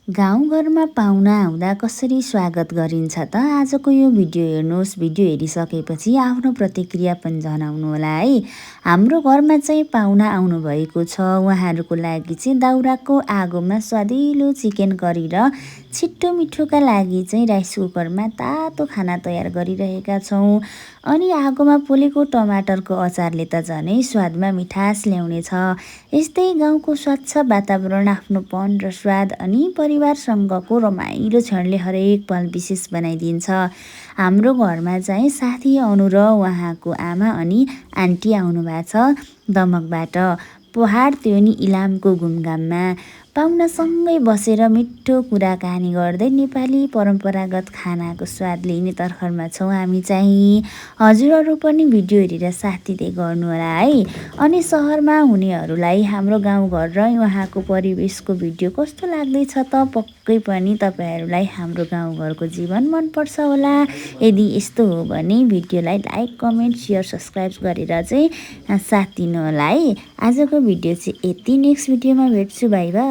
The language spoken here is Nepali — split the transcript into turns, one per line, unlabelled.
गाउँघरमा पाहुना आउँदा कसरी स्वागत गरिन्छ त? आजको यो भिडियो हेर्नुहोस्। भिडियो हेरिसकेपछि आफ्नो प्रतिक्रिया पनि जनाउनुहोला है। हाम्रो घरमा चाहिँ पाहुना आउनुभएको छ। उहाँहरूको लागि चाहिँ दाउराको आगोमा स्वादिलो चिकन करी र छिट्टो मिठोका लागि चाहिँ राइस कुकरमा तातो खाना तयार गरिरहेका छौँ। अनि आगोमा पोलेको टमाटरको अचारले त झनै स्वादमा मिठास ल्याउनेछ। यस्तै गाउँको स्वच्छ वातावरण, आफ्नोपन र स्वाद अनि परिवारसँगको रमाइलो क्षणले हरेक पल विशेष बनाइदिन्छ। हाम्रो घरमा चाहिँ साथी अनु र उहाँको आमा अनि आन्टी आउनुभएको छ दमकबाट। पहाड त्यो नि इलामको घुमघाममा पाहुनासँगै बसेर मिठो कुराकानी गर्दै नेपाली परम्परागत खानाको स्वाद लिने तर्खरमा छौँ हामी चाहिँ। हजुरहरू पनि भिडियो हेरेर साथ दिँदै गर्नुहोला है। अनि सहरमा हुनेहरूलाई हाम्रो गाउँघर र उहाँको परिवेशको भिडियो कस्तो लाग्दैछ त? पक्कै पनि तपाईँहरूलाई हाम्रो गाउँघरको जीवन मनपर्छ होला। यदि यस्तो हो भने भिडियोलाई लाइक, कमेन्ट, सेयर, सब्सक्राइब गरेर चाहिँ साथ दिनुहोला है। आजको भिडियो चाहिँ यति। नेक्स्ट भिडियोमा भेट्छु। By by.